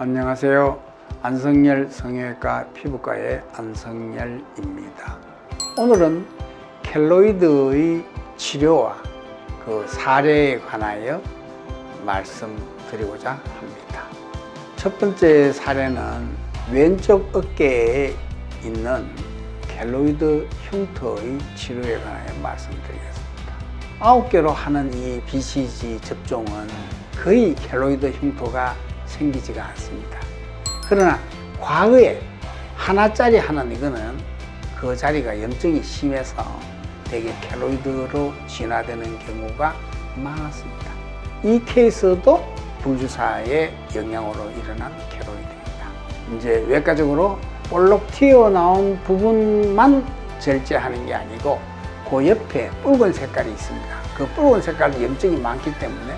안녕하세요. 안성열 성형외과 피부과의 안성열입니다. 오늘은 켈로이드의 치료와 그 사례에 관하여 말씀드리고자 합니다. 첫 번째 사례는 왼쪽 어깨에 있는 켈로이드 흉터의 치료에 관하여 말씀드리겠습니다. 9개로 하는 이 BCG 접종은 거의 켈로이드 흉터가 생기지가 않습니다. 그러나 과거에 하나짜리 하는 이거는 그 자리가 염증이 심해서 대개 켈로이드로 진화되는 경우가 많았습니다. 이 케이스도 불주사의 영향으로 일어난 켈로이드입니다. 이제 외과적으로 볼록 튀어나온 부분만 절제하는 게 아니고 그 옆에 붉은 색깔이 있습니다. 그 붉은 색깔도 염증이 많기 때문에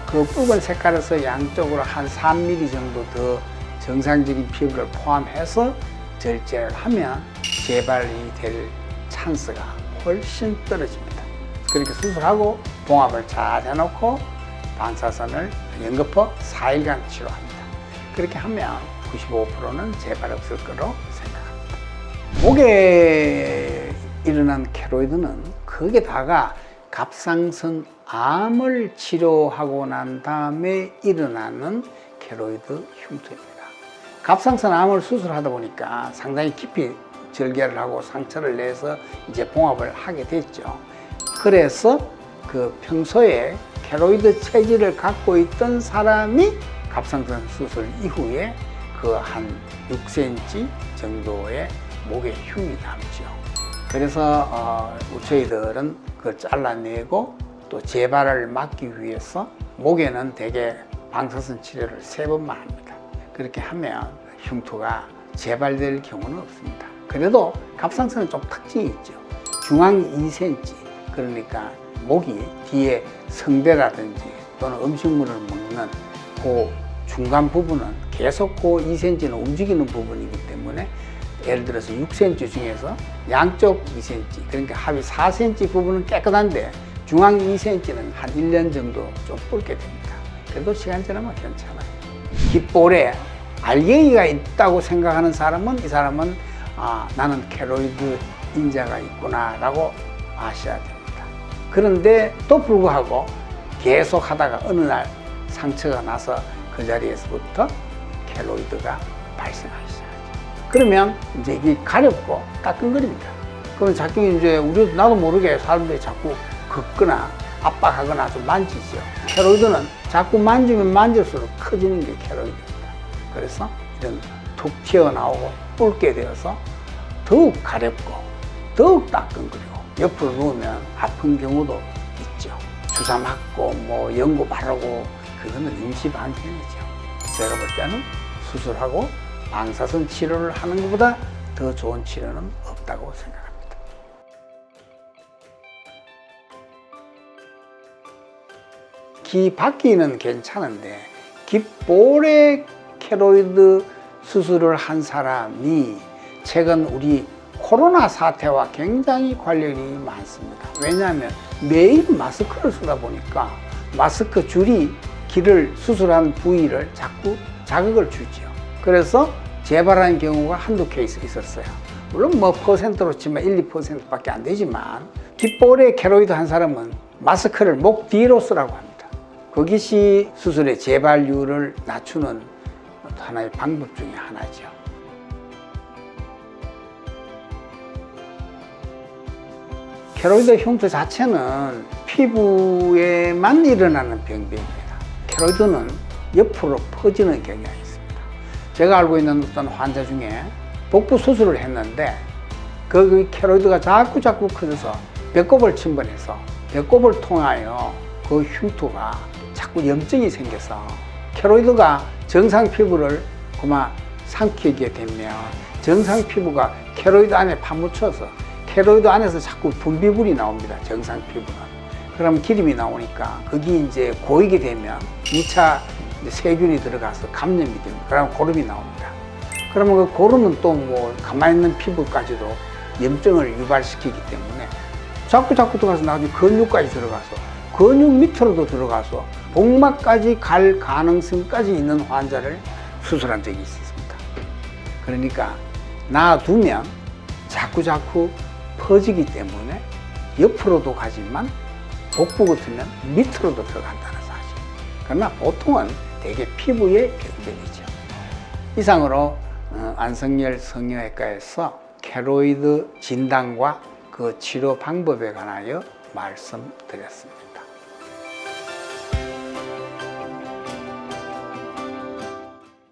그 붉은 색깔에서 양쪽으로 한 3mm 정도 더 정상적인 피부를 포함해서 절제를 하면 재발이 될 찬스가 훨씬 떨어집니다. 그렇게 수술하고 봉합을 잘 해놓고 방사선을 연거푸 4일간 치료합니다. 그렇게 하면 95%는 재발 없을 거로 생각합니다. 목에 일어난 켈로이드는 거기다가 갑상선 암을 치료하고 난 다음에 일어나는 켈로이드 흉터입니다. 갑상선 암을 수술하다 보니까 상당히 깊이 절개를 하고 상처를 내서 이제 봉합을 하게 됐죠. 그래서 그 평소에 켈로이드 체질을 갖고 있던 사람이 갑상선 수술 이후에 그 한 6cm 정도의 목에 흉이 남죠. 그래서 저희들은 그걸 잘라내고 또 재발을 막기 위해서 목에는 대개 방사선 치료를 3번만 합니다. 그렇게 하면 흉터가 재발될 경우는 없습니다. 그래도 갑상선은 좀 특징이 있죠. 중앙 2cm, 그러니까 목이 뒤에 성대라든지 또는 음식물을 먹는 그 중간 부분은 계속 그 2cm는 움직이는 부분이기 때문에 예를 들어서 6cm 중에서 양쪽 2cm, 그러니까 합이 4cm 부분은 깨끗한데 중앙 2cm는 한 1년 정도 좀 붉게 됩니다. 그래도 시간 지나면 괜찮아요. 귓볼에 알갱이가 있다고 생각하는 사람은 이 사람은 나는 켈로이드 인자가 있구나 라고 아셔야 됩니다. 그런데 또 불구하고 계속 하다가 어느 날 상처가 나서 그 자리에서부터 켈로이드가 발생하기 시작하죠. 그러면 이제 이게 가렵고 따끔거립니다. 그러면 자꾸 이제 우리도 나도 모르게 사람들이 자꾸 긋거나 압박하거나 좀 만지죠. 켈로이드는 자꾸 만지면 만질수록 커지는 게 켈로이드입니다. 그래서 이런 툭 튀어나오고 붉게 되어서 더욱 가렵고 더욱 따끔거리고 옆으로 누우면 아픈 경우도 있죠. 주사 맞고 뭐 연고 바르고 그거는 임시방편이죠. 제가 볼 때는 수술하고 방사선 치료를 하는 것보다 더 좋은 치료는 없다고 생각합니다. 귀 밖에는 괜찮은데 귓볼에 켈로이드 수술을 한 사람이 최근 우리 코로나 사태와 굉장히 관련이 많습니다. 왜냐하면 매일 마스크를 쓰다 보니까 마스크 줄이 귀를 수술한 부위를 자꾸 자극을 주죠. 그래서 재발한 경우가 한두 케이스 있었어요. 물론 뭐 퍼센트로 치면 1, 2%밖에 안 되지만 귓볼에 켈로이드 한 사람은 마스크를 목 뒤로 쓰라고 합니다. 그것이 수술의 재발률을 낮추는 하나의 방법 중에 하나죠. 켈로이드 흉터 자체는 피부에만 일어나는 병변입니다. 켈로이드는 옆으로 퍼지는 경향이 있습니다. 제가 알고 있는 어떤 환자 중에 복부 수술을 했는데 그 켈로이드가 자꾸 커져서 배꼽을 침범해서 배꼽을 통하여 그 흉터가 자꾸 염증이 생겨서 켈로이드가 정상 피부를 그만 삼키게 되면 정상 피부가 켈로이드 안에 파묻혀서 켈로이드 안에서 자꾸 분비물이 나옵니다. 정상 피부는. 그럼 기름이 나오니까 거기 이제 고이게 되면 2차 세균이 들어가서 감염이 됩니다. 그러면 고름이 나옵니다. 그러면 그 고름은 또 뭐 가만히 있는 피부까지도 염증을 유발시키기 때문에 자꾸 들어가서 나중에 근육까지 들어가서 근육 밑으로도 들어가서 복막까지 갈 가능성까지 있는 환자를 수술한 적이 있었습니다. 그러니까 놔두면 자꾸 퍼지기 때문에 옆으로도 가지만 복부 같으면 밑으로도 들어간다는 사실. 그러나 보통은 대개 피부의 병변이죠. 이상으로 안성열 성형외과에서 케로이드 진단과 그 치료 방법에 관하여 말씀드렸습니다.